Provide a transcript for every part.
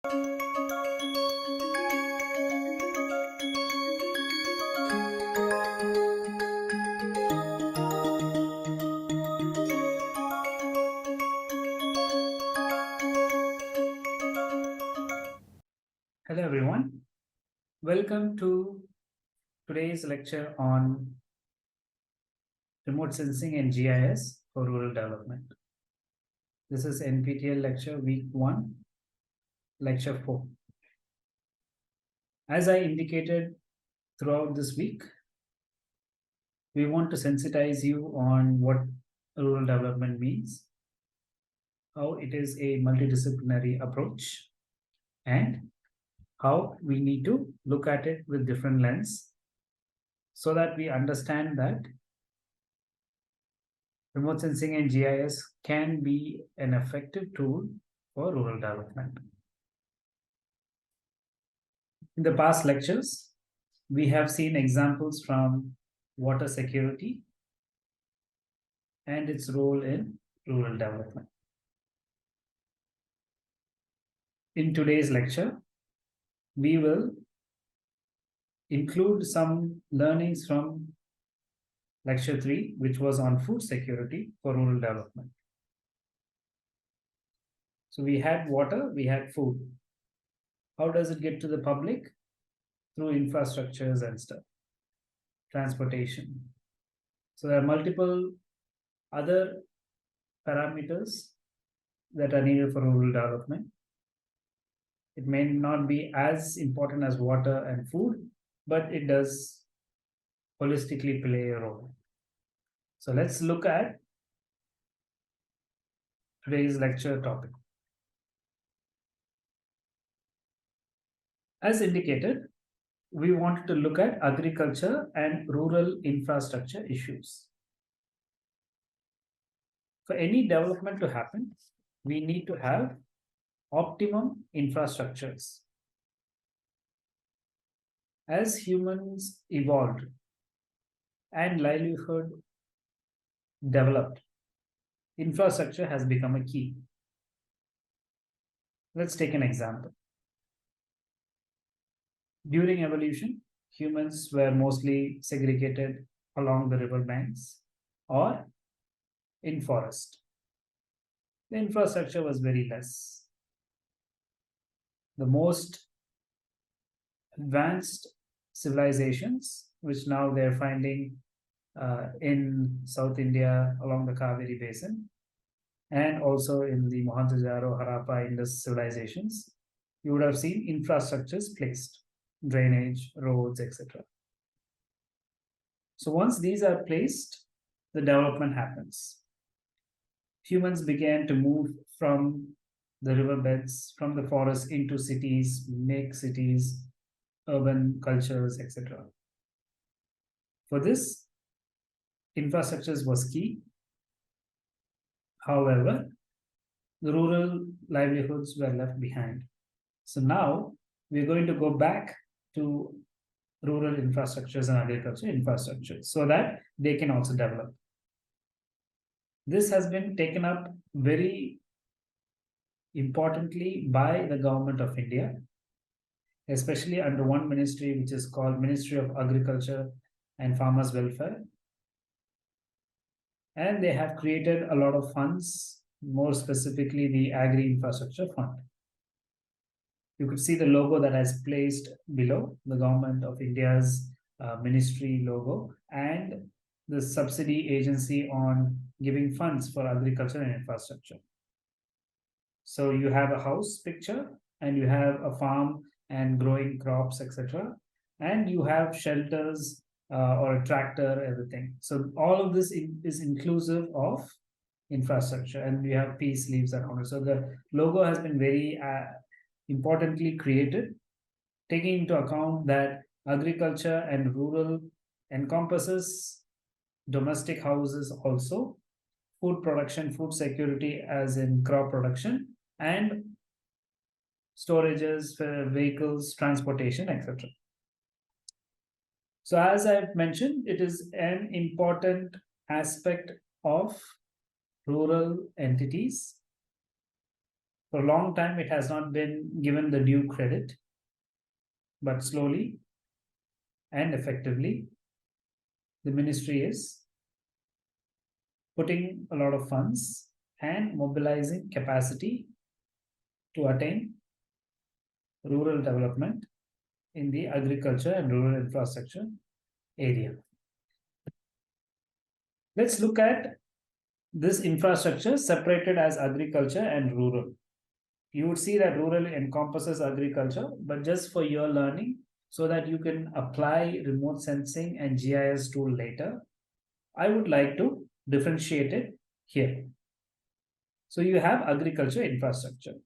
Hello everyone, welcome to today's lecture on remote sensing and GIS for rural development. This is NPTEL lecture week 1, lecture 4. As I indicated throughout this week, we want to sensitize you on what rural development means, how it is a multidisciplinary approach, and how we need to look at it with different lens so that we understand that remote sensing and GIS can be an effective tool for rural development. In the past lectures, we have seen examples from water security and its role in rural development. In today's lecture, we will include some learnings from lecture 3, which was on food security for rural development. So we had water, we had food. How does it get to the public? Through infrastructures and stuff, transportation. So there are multiple other parameters that are needed for rural development. It may not be as important as water and food, but it does holistically play a role. So let's look at today's lecture topic. As indicated, we wanted to look at agriculture and rural infrastructure issues. For any development to happen, we need to have optimum infrastructures. As humans evolved and livelihood developed, infrastructure has become a key. Let's take an example. During evolution, humans were mostly segregated along the river banks or in forest. The infrastructure was very less. The most advanced civilizations, which now they're finding in South India along the Kaveri Basin, and also in the Mohenjo-daro, Harappa, Indus civilizations, you would have seen infrastructures placed, drainage, roads, etc. So once these are placed, the development happens. Humans began to move from the riverbeds, from the forest into cities, make cities, urban cultures, etc. For this, infrastructures was key. However, the rural livelihoods were left behind. So now we're going to go back to rural infrastructures and agriculture infrastructures so that they can also develop. This has been taken up very importantly by the government of India, especially under one ministry which is called Ministry of Agriculture and Farmers Welfare. And they have created a lot of funds, more specifically the Agri Infrastructure Fund. You could see the logo that has placed below, the government of India's ministry logo, and the subsidy agency on giving funds for agriculture and infrastructure. So you have a house picture, and you have a farm and growing crops, etc. And you have shelters or a tractor, everything. So all of this is inclusive of infrastructure, and we have peace leaves around it. So the logo has been very importantly created, taking into account that agriculture and rural encompasses domestic houses also, food production, food security as in crop production, and storages for vehicles, transportation, etc. So as I've mentioned, it is an important aspect of rural entities For a long time, it has not been given the due credit, but slowly and effectively, the ministry is putting a lot of funds and mobilizing capacity to attain rural development in the agriculture and rural infrastructure area. Let's look at this infrastructure separated as agriculture and rural. You would see that rural encompasses agriculture, but just for your learning, so that you can apply remote sensing and GIS tool later, I would like to differentiate it here. So you have agriculture infrastructure.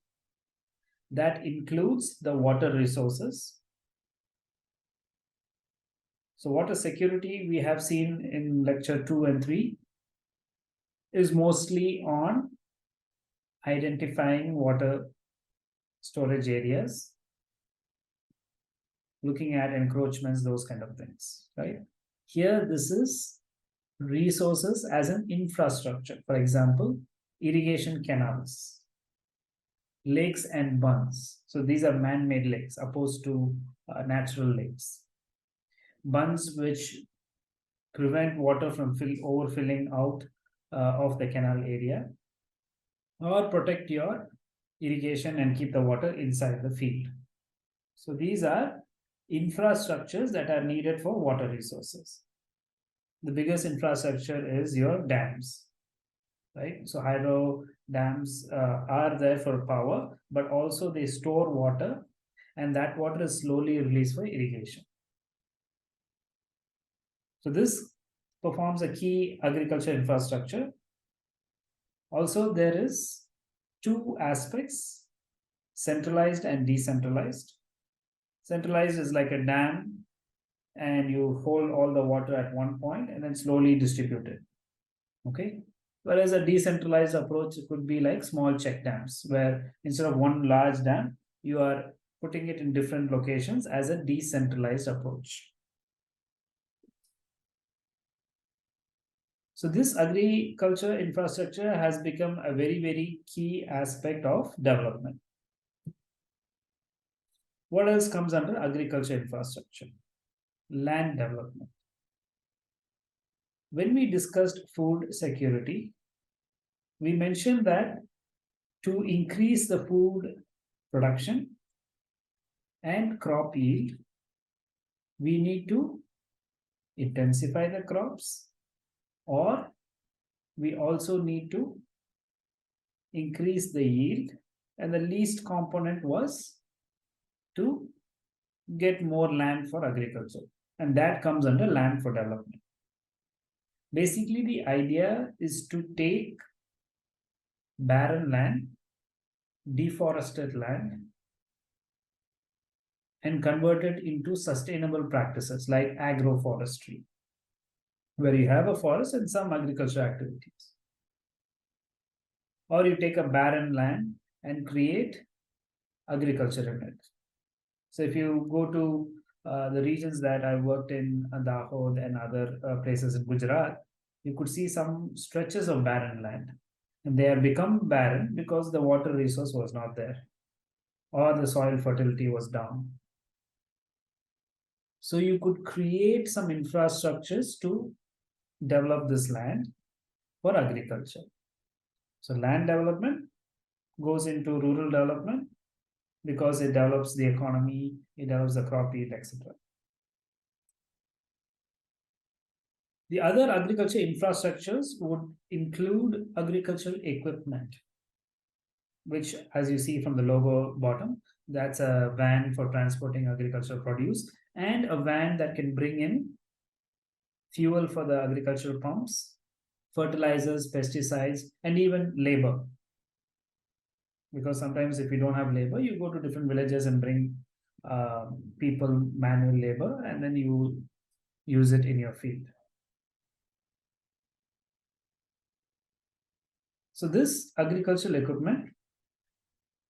That includes the water resources. So water security, we have seen in lecture 2 and 3, is mostly on identifying water storage areas, looking at encroachments, those kind of things, right? Here, this is resources as an infrastructure. For example, irrigation canals, lakes and bunds. So these are man-made lakes opposed to natural lakes. Bunds which prevent water from overfilling out of the canal area, or protect your irrigation and keep the water inside the field. So these are infrastructures that are needed for water resources. The biggest infrastructure is your dams, right? So hydro dams are there for power, but also they store water, and that water is slowly released for irrigation. So this performs a key agriculture infrastructure. Also, there is two aspects, centralized and decentralized. Centralized is like a dam, and you hold all the water at one point and then slowly distribute it. Okay. Whereas a decentralized approach could be like small check dams, where instead of one large dam, you are putting it in different locations as a decentralized approach. So this agriculture infrastructure has become a very, very key aspect of development. What else comes under agriculture infrastructure? Land development. When we discussed food security, we mentioned that to increase the food production and crop yield, we need to intensify the crops, or we also need to increase the yield, and the least component was to get more land for agriculture, and that comes under land for development. Basically, the idea is to take barren land, deforested land, and convert it into sustainable practices like agroforestry, where you have a forest and some agricultural activities. Or you take a barren land and create agriculture in it. So if you go to the regions that I worked in, Dahod and other places in Gujarat, you could see some stretches of barren land. And they have become barren because the water resource was not there, or the soil fertility was down. So you could create some infrastructures to develop this land for agriculture. So land development goes into rural development because it develops the economy, it develops the crop yield, etc. The other agriculture infrastructures would include agricultural equipment, which, as you see from the logo bottom, that's a van for transporting agricultural produce, and a van that can bring in fuel for the agricultural pumps, fertilizers, pesticides, and even labor. Because sometimes if you don't have labor, you go to different villages and bring people, manual labor, and then you use it in your field. So this agricultural equipment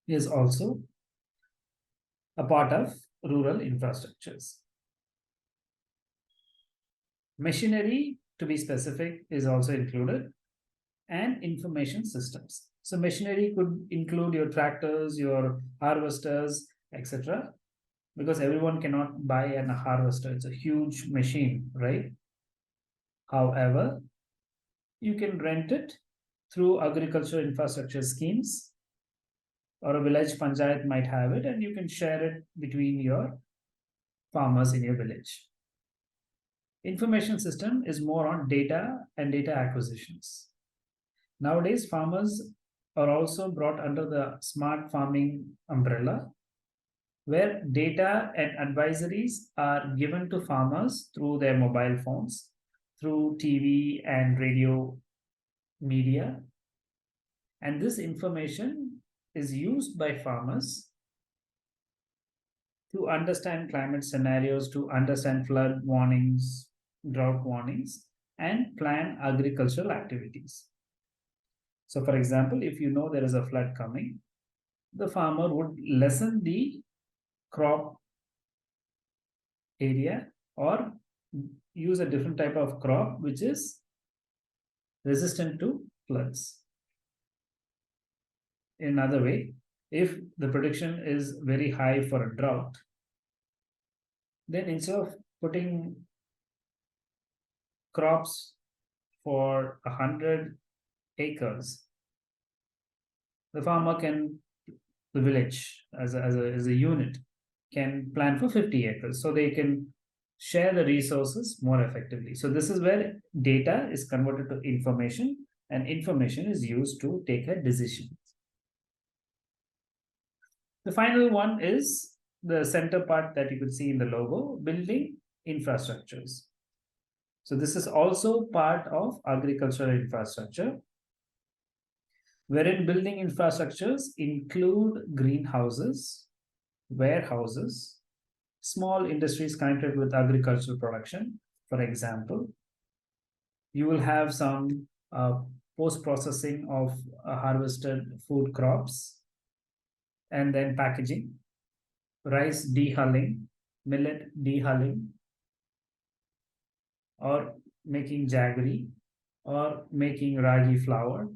is also a part of rural infrastructures. Machinery, to be specific, is also included, and information systems. So machinery could include your tractors, your harvesters, etc. Because everyone cannot buy a harvester. It's a huge machine, right? However, you can rent it through agricultural infrastructure schemes, or a village panchayat might have it, and you can share it between your farmers in your village. Information system is more on data and data acquisitions. Nowadays, farmers are also brought under the smart farming umbrella, where data and advisories are given to farmers through their mobile phones, through TV and radio media. And this information is used by farmers to understand climate scenarios, to understand flood warnings, drought warnings, and plan agricultural activities. So, for example, if you know there is a flood coming, the farmer would lessen the crop area or use a different type of crop which is resistant to floods. In another way, if the prediction is very high for a drought, then instead of putting crops for 100 acres, the farmer can, the village as a unit, can plan for 50 acres. So they can share the resources more effectively. So this is where data is converted to information, and information is used to take a decision. The final one is the center part that you could see in the logo, building infrastructures. So this is also part of agricultural infrastructure, wherein building infrastructures include greenhouses, warehouses, small industries connected with agricultural production. For example, you will have some post-processing of harvested food crops, and then packaging, rice dehulling, millet dehulling, or making jaggery, or making ragi flour.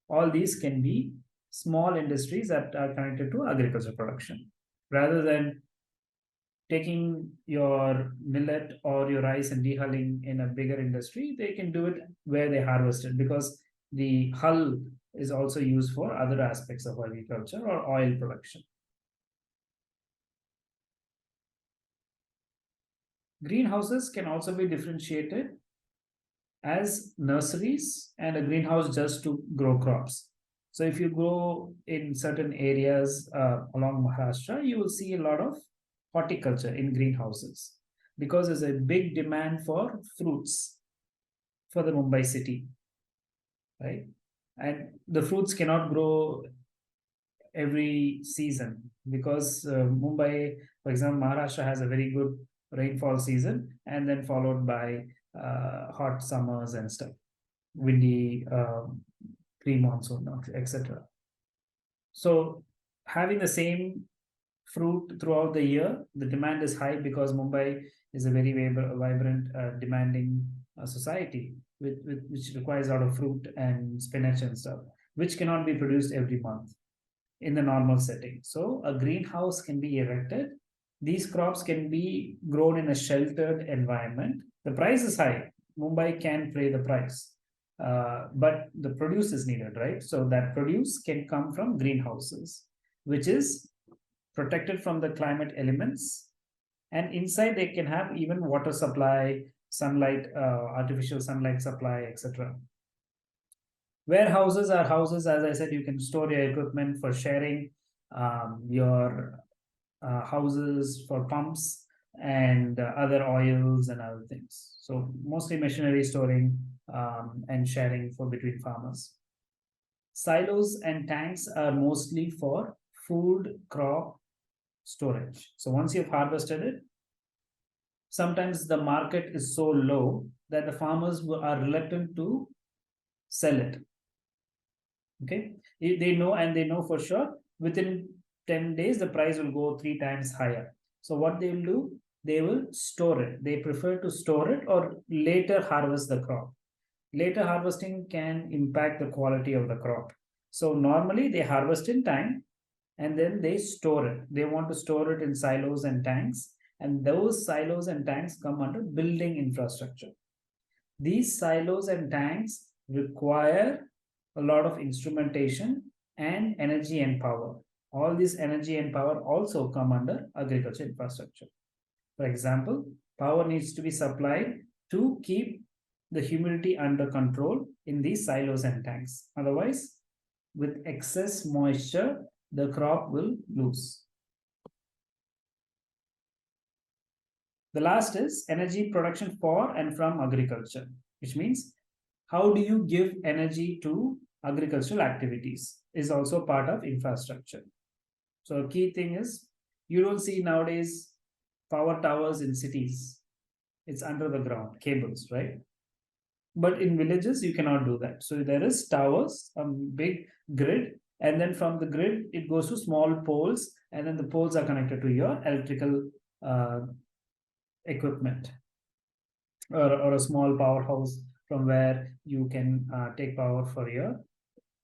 All these can be small industries that are connected to agriculture production. Rather than taking your millet or your rice and dehulling in a bigger industry, they can do it where they harvest it, because the hull is also used for other aspects of agriculture or oil production. Greenhouses can also be differentiated as nurseries and a greenhouse just to grow crops. So if you go in certain areas along Maharashtra, you will see a lot of horticulture in greenhouses, because there's a big demand for fruits for the Mumbai city, right? And the fruits cannot grow every season, because Mumbai, for example, Maharashtra has a very good rainfall season, and then followed by hot summers and stuff, windy pre-monsoon, etc. So having the same fruit throughout the year, the demand is high, because Mumbai is a very vibrant, demanding society, which requires a lot of fruit and spinach and stuff, which cannot be produced every month in the normal setting. So a greenhouse can be erected. These crops can be grown in a sheltered environment. The price is high. Mumbai can pay the price, but the produce is needed, right? So that produce can come from greenhouses, which is protected from the climate elements. And inside they can have even water supply, sunlight, artificial sunlight supply, etc. Warehouses are houses, as I said, you can store your equipment for sharing, your houses for pumps and other oils and other things. So mostly machinery storing and sharing for between farmers. Silos and tanks are mostly for food crop storage. So once you've harvested it, sometimes the market is so low that the farmers are reluctant to sell it. Okay, they know, and they know for sure within 10 days the price will go 3 times higher. So what they will do, they will store it. They prefer to store it or later harvest the crop. Later harvesting can impact the quality of the crop. So normally they harvest in time and then they store it. They want to store it in silos and tanks, and those silos and tanks come under building infrastructure. These silos and tanks require a lot of instrumentation and energy and power. All this energy and power also come under agriculture infrastructure. For example, power needs to be supplied to keep the humidity under control in these silos and tanks. Otherwise, with excess moisture, the crop will lose. The last is energy production for and from agriculture, which means how do you give energy to agricultural activities is also part of infrastructure. So a key thing is you don't see nowadays power towers in cities. It's under the ground, cables, right? But in villages, you cannot do that. So there is towers, a big grid, and then from the grid, it goes to small poles, and then the poles are connected to your electrical equipment or a small powerhouse from where you can take power for your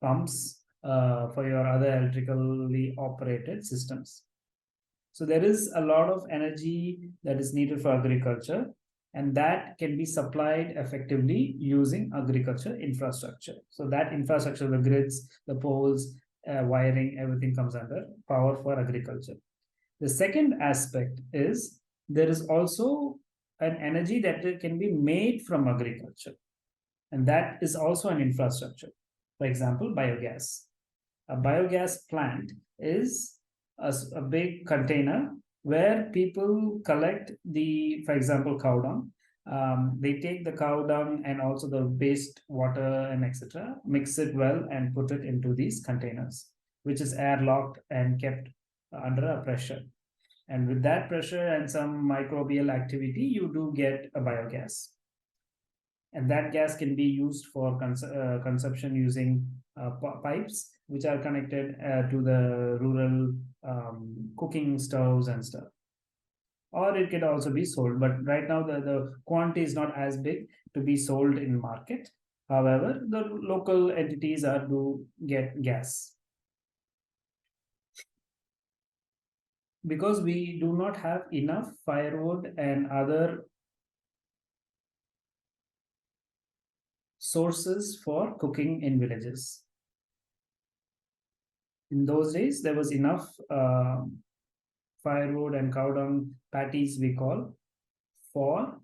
pumps, for your other electrically operated systems. So there is a lot of energy that is needed for agriculture, and that can be supplied effectively using agriculture infrastructure. So that infrastructure, the grids, the poles, wiring, everything comes under power for agriculture. The second aspect is there is also an energy that can be made from agriculture, and that is also an infrastructure. For example, biogas. A biogas plant is a big container where people collect the, for example, cow dung. They take the cow dung and also the waste water and etc., mix it well and put it into these containers, which is airlocked and kept under a pressure. And with that pressure and some microbial activity, you do get a biogas. And that gas can be used for consumption using pipes, which are connected to the rural cooking stoves and stuff. Or it could also be sold, but right now the quantity is not as big to be sold in market. However, the local entities are do get gas. Because we do not have enough firewood and other sources for cooking in villages. In those days, there was enough firewood and cow dung patties, we call, for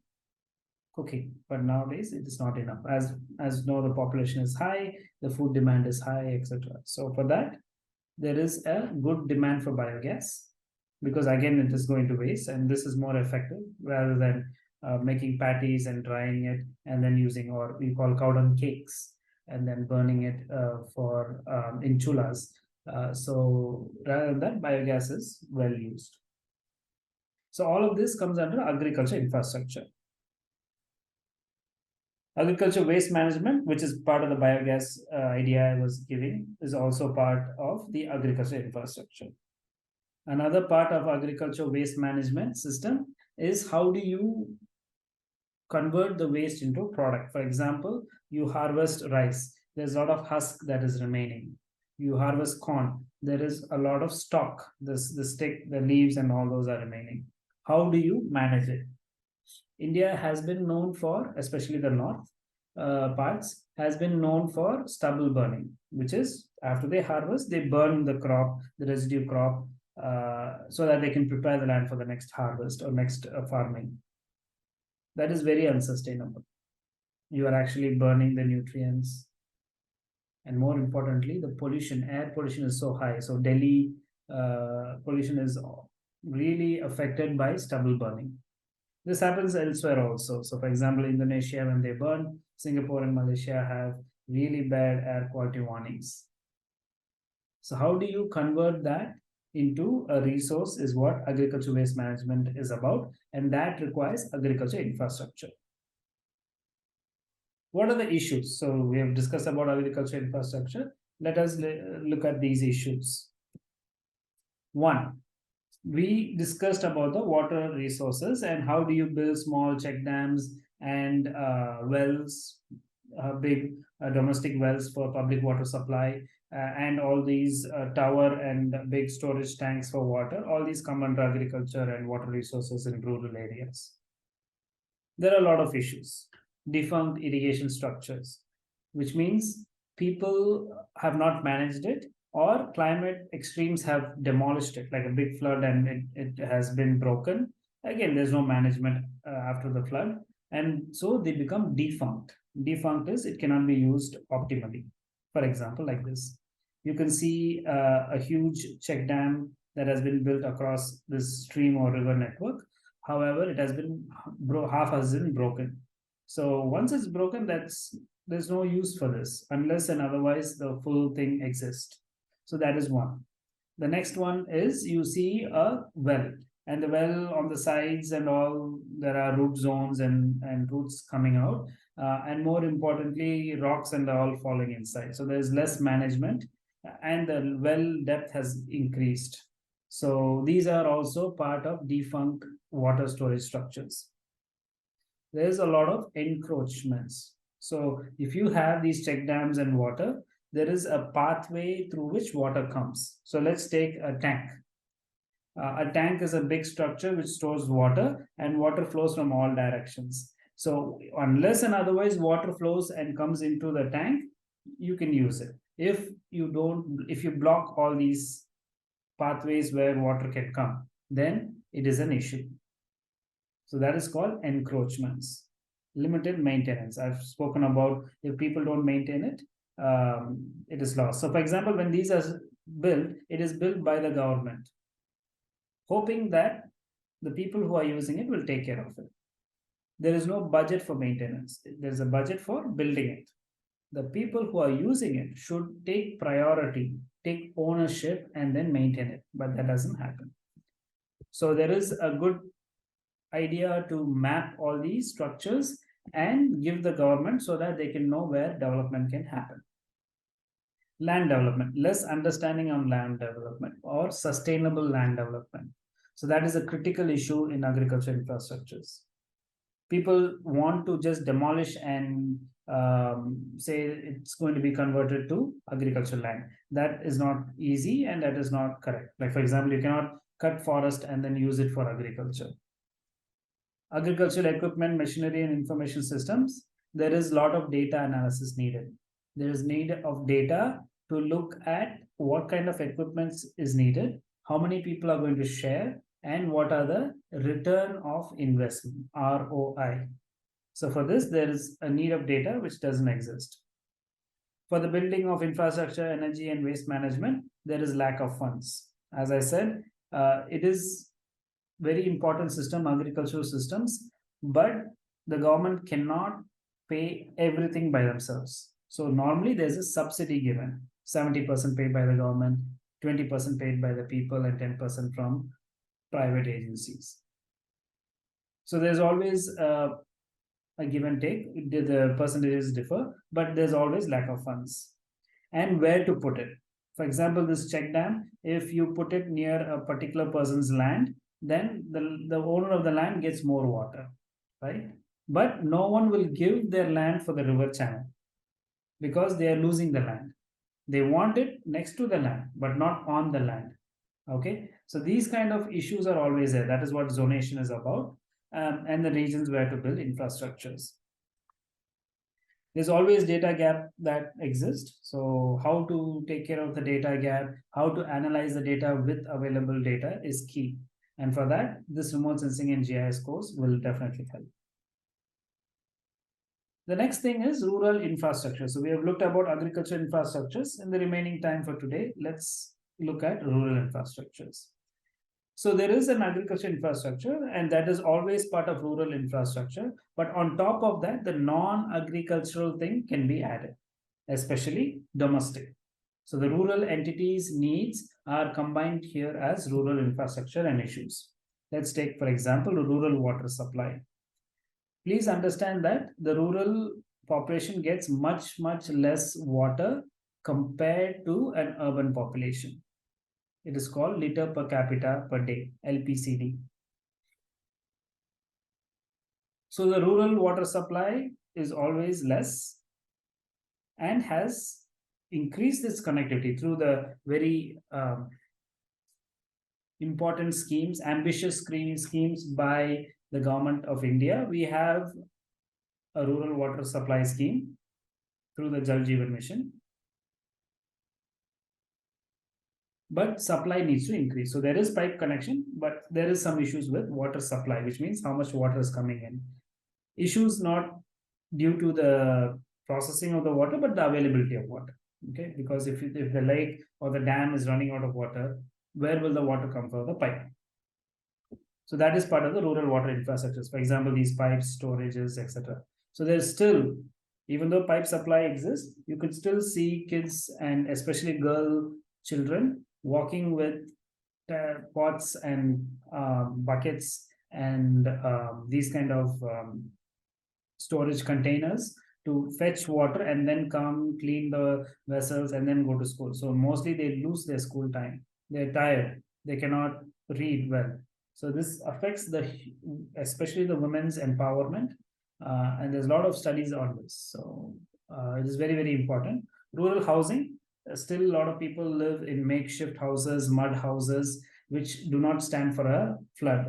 cooking. But nowadays, it is not enough. As you know, the population is high, the food demand is high, etc. So for that, there is a good demand for biogas, because again, it is going to waste, and this is more effective rather than making patties and drying it and then using, or we call cow dung cakes, and then burning it for in chulas. So rather than that, biogas is well used. So all of this comes under agriculture infrastructure. Agriculture waste management, which is part of the biogas idea I was giving, is also part of the agriculture infrastructure. Another part of agriculture waste management system is how do you convert the waste into product. For example, you harvest rice, there's a lot of husk that is remaining. You harvest corn, there is a lot of stalk, the stick, the leaves and all those are remaining. How do you manage it? India has been known for, especially the north parts, has been known for stubble burning, which is after they harvest, they burn the crop, the residue crop, so that they can prepare the land for the next harvest or next farming. That is very unsustainable. You are actually burning the nutrients. And more importantly, the pollution, air pollution is so high. So Delhi pollution is really affected by stubble burning. This happens elsewhere also. So for example, Indonesia, when they burn, Singapore and Malaysia have really bad air quality warnings. So how do you convert that into a resource is what agriculture waste management is about, and that requires agriculture infrastructure. What are the issues? So we have discussed about agriculture infrastructure. Let us look at these issues. One, we discussed about the water resources and how do you build small check dams and wells, big domestic wells for public water supply. and all these tower and big storage tanks for water, all these come under agriculture and water resources in rural areas. There are a lot of issues. Defunct irrigation structures, which means people have not managed it, or climate extremes have demolished it, like a big flood and it has been broken. Again, there's no management after the flood, and so they become defunct. Defunct is it cannot be used optimally. For example, like this, you can see a huge check dam that has been built across this stream or river network. However, it has been half has been broken. So once it's broken, there's no use for this unless and otherwise the full thing exists. So that is one. The next one is you see a well, and the well on the sides and all, there are root zones and roots coming out, and more importantly, rocks and all falling inside. So there's less management, and the well depth has increased. So these are also part of defunct water storage structures. There's a lot of encroachments. So if you have these check dams and water, there is a pathway through which water comes. So let's take a tank. A tank is a big structure which stores water, and water flows from all directions. So unless and otherwise water flows and comes into the tank, you can use it. If you block all these pathways where water can come, then it is an issue. So that is called encroachments. Limited maintenance. I've spoken about if people don't maintain it, it is lost. So for example, when these are built, it is built by the government, hoping that the people who are using it will take care of it. There is no budget for maintenance. There's a budget for building it. The people who are using it should take priority, take ownership, and then maintain it. But that doesn't happen. So there is a good idea to map all these structures and give the government so that they can know where development can happen. Land development, less understanding on land development or sustainable land development. So that is a critical issue in agriculture infrastructures. People want to just demolish and say it's going to be converted to agricultural land. That is not easy and that is not correct. Like for example, you cannot cut forest and then use it for agriculture. Agricultural equipment, machinery, and information systems, there is a lot of data analysis needed. There is need of data to look at what kind of equipment is needed, how many people are going to share, and what are the return of investment, ROI. So for this, there is a need of data which doesn't exist. For the building of infrastructure, energy, and waste management, there is lack of funds. As I said, it is very important system, agricultural systems, but the government cannot pay everything by themselves. So normally there's a subsidy given, 70% paid by the government, 20% paid by the people, and 10% from private agencies. So there's always a give and take. The percentages differ, but there's always lack of funds. And where to put it. For example, this check dam, if you put it near a particular person's land, then the owner of the land gets more water, right? But no one will give their land for the river channel because they are losing the land. They want it next to the land, but not on the land. Okay, so these kind of issues are always there. That is what zonation is about, and the regions where to build infrastructures. There's always data gap that exists. So how to take care of the data gap, how to analyze the data with available data is key. And for that, this remote sensing and GIS course will definitely help. The next thing is rural infrastructure. So we have looked about agriculture infrastructures. In the remaining time for today, let's look at rural infrastructures. So there is an agriculture infrastructure, and that is always part of rural infrastructure. But on top of that, the non-agricultural thing can be added, especially domestic. So the rural entities' needs are combined here as rural infrastructure and issues. Let's take, for example, rural water supply. Please understand that the rural population gets much, much less water compared to an urban population. It is called liter per capita per day, LPCD. So the rural water supply is always less and has increase this connectivity through the very important schemes, ambitious schemes by the government of India. We have a rural water supply scheme through the Jal Jeevan Mission. But supply needs to increase. So there is pipe connection, but there is some issues with water supply, which means how much water is coming in. Issues not due to the processing of the water, but the availability of water. Okay, because if the lake or the dam is running out of water, where will the water come from? The pipe. So that is part of the rural water infrastructures. For example, these pipes, storages, etc. So there's still, even though pipe supply exists, you could still see kids and especially girl children walking with pots and buckets and these kind of storage containers to fetch water and then come clean the vessels and then go to school. So mostly they lose their school time. They're tired. They cannot read well. So this affects especially the women's empowerment. And there's a lot of studies on this. So it is very, very important. Rural housing, still a lot of people live in makeshift houses, mud houses, which do not stand for a flood.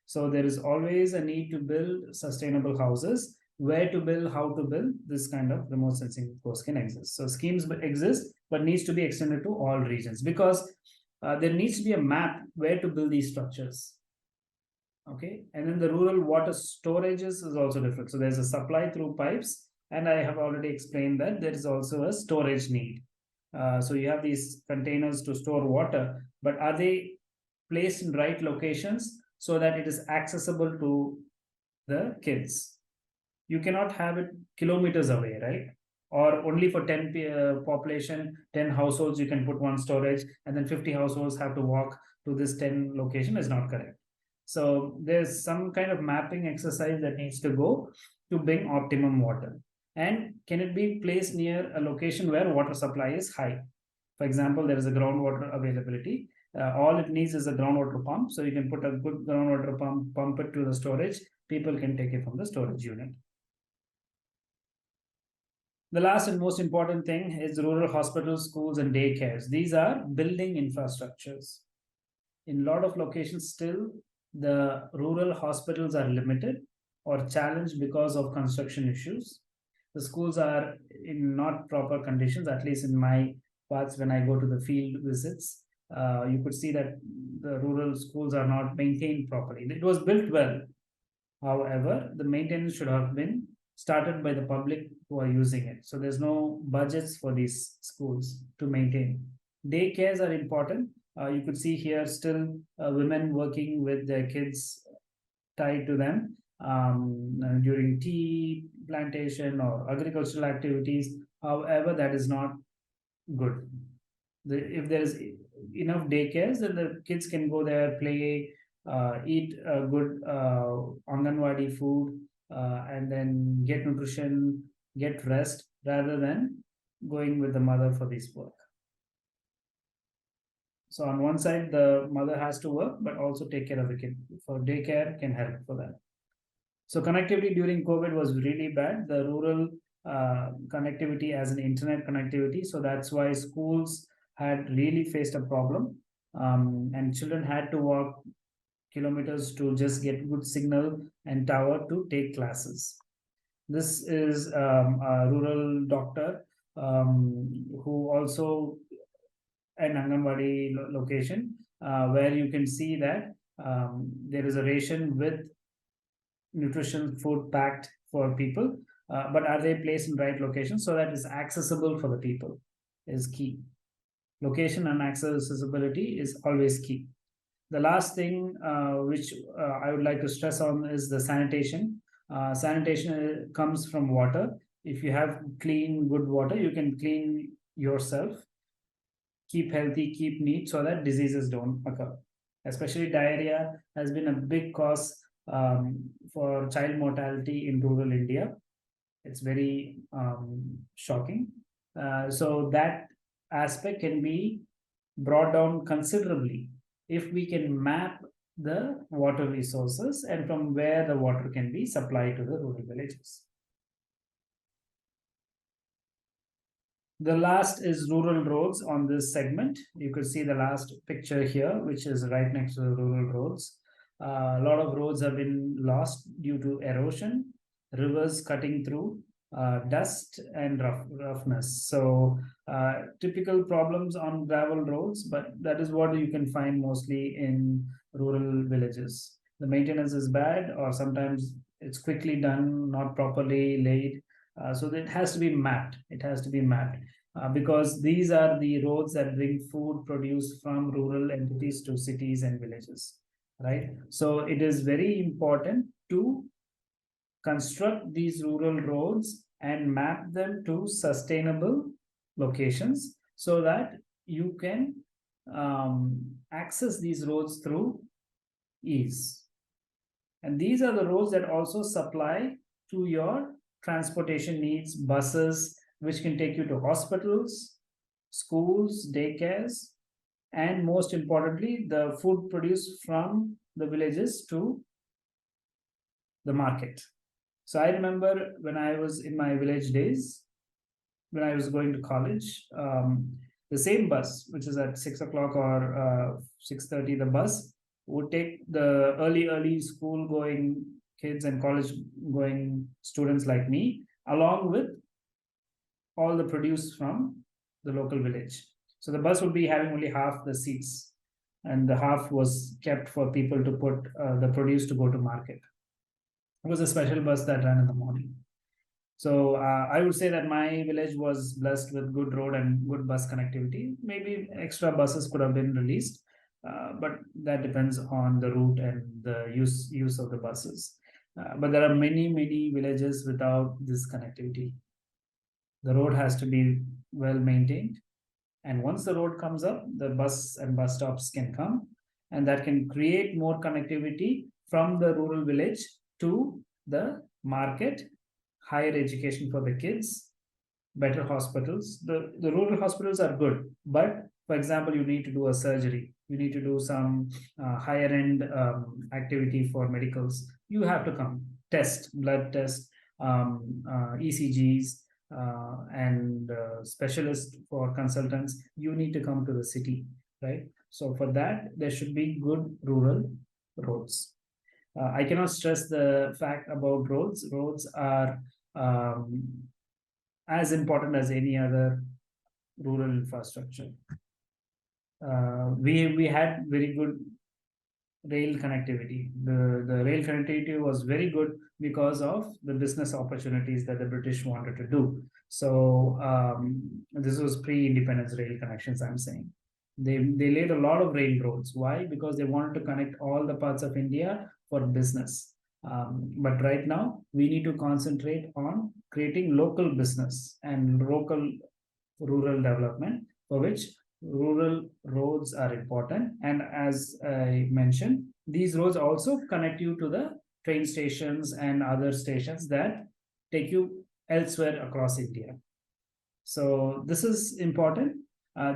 So there is always a need to build sustainable houses. Where to build, how to build, this kind of remote sensing course can exist. So schemes exist, but needs to be extended to all regions because there needs to be a map where to build these structures. Okay, and then the rural water storages is also different. So there's a supply through pipes, and I have already explained that there is also a storage need. So you have these containers to store water, but are they placed in right locations so that it is accessible to the kids? You cannot have it kilometers away, right? Or only for 10 population, 10 households, you can put one storage, and then 50 households have to walk to this 10 location is not correct. So there's some kind of mapping exercise that needs to go to bring optimum water. And can it be placed near a location where water supply is high? For example, there is a groundwater availability. All it needs is a groundwater pump. So you can put a good groundwater pump it to the storage. People can take it from the storage unit. The last and most important thing is rural hospitals, schools, and daycares. These are building infrastructures. In a lot of locations, still, the rural hospitals are limited or challenged because of construction issues. The schools are in not proper conditions, at least in my parts when I go to the field visits. You could see that the rural schools are not maintained properly. It was built well. However, the maintenance should have been started by the public who are using it. So there's no budgets for these schools to maintain. Daycares are important. You could see here still women working with their kids tied to them during tea plantation or agricultural activities. However, that is not good. If there is enough daycares, then the kids can go there, play, eat good Anganwadi food, and then get nutrition, get rest, rather than going with the mother for this work. So on one side, the mother has to work, but also take care of the kid. For daycare can help for that. So connectivity during COVID was really bad. The rural connectivity as an internet connectivity. So that's why schools had really faced a problem. And children had to walk kilometers to just get good signal and tower to take classes. This is a rural doctor who also an Anganwadi location where you can see that there is a ration with nutrition food packed for people, but are they placed in right location so that it's accessible for the people is key. Location and accessibility is always key. The last thing which I would like to stress on is the sanitation. Sanitation comes from water. If you have clean, good water, you can clean yourself, keep healthy, keep neat so that diseases don't occur. Especially diarrhea has been a big cause for child mortality in rural India. It's very shocking. So that aspect can be brought down considerably if we can map the water resources and from where the water can be supplied to the rural villages. The last is rural roads on this segment. You could see the last picture here, which is right next to the rural roads. A lot of roads have been lost due to erosion, rivers cutting through, dust and roughness. So typical problems on gravel roads, but that is what you can find mostly in rural villages. The maintenance is bad, or sometimes it's quickly done, not properly laid. So it has to be mapped. It has to be mapped because these are the roads that bring food produced from rural entities to cities and villages, right? So it is very important to construct these rural roads and map them to sustainable locations so that you can access these roads through ease. And these are the roads that also supply to your transportation needs, buses, which can take you to hospitals, schools, daycares, and most importantly, the food produced from the villages to the market. So I remember when I was in my village days, when I was going to college, the same bus, which is at 6 o'clock or 6:30, the bus would take the early school going kids and college going students like me, along with all the produce from the local village. So the bus would be having only half the seats, and the half was kept for people to put the produce to go to market. It was a special bus that ran in the morning. So I would say that my village was blessed with good road and good bus connectivity. Maybe extra buses could have been released, but that depends on the route and the use of the buses. But there are many villages without this connectivity. The road has to be well maintained, and once the road comes up, the bus and bus stops can come, and that can create more connectivity from the rural village to the market, higher education for the kids, better hospitals. The rural hospitals are good, but for example, you need to do a surgery, you need to do some higher end activity for medicals. You have to come, test, blood test, ECGs, and specialist for consultants. You need to come to the city, right? So for that, there should be good rural roads. I cannot stress the fact about roads. Roads are as important as any other rural infrastructure. We had very good rail connectivity. The rail connectivity was very good because of the business opportunities that the British wanted to do. So this was pre-independence rail connections, I'm saying. They laid a lot of railroads. Why? Because they wanted to connect all the parts of India for business. But right now, we need to concentrate on creating local business and local rural development, for which rural roads are important. And as I mentioned, these roads also connect you to the train stations and other stations that take you elsewhere across India. So this is important.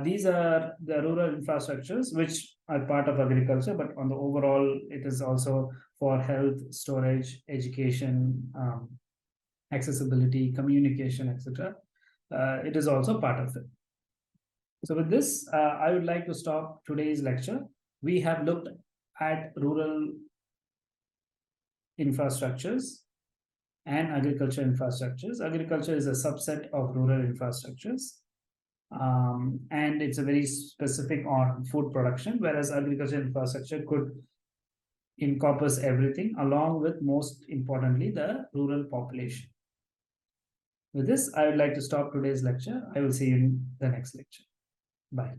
These are the rural infrastructures which are part of agriculture, but on the overall, it is also for health, storage, education, accessibility, communication, etc. It is also part of it. So with this, I would like to stop today's lecture. We have looked at rural infrastructures and agriculture infrastructures. Agriculture is a subset of rural infrastructures. And it's a very specific on food production, whereas agriculture infrastructure could encompass everything, along with, most importantly, the rural population. With this, I would like to stop today's lecture. I will see you in the next lecture. Bye.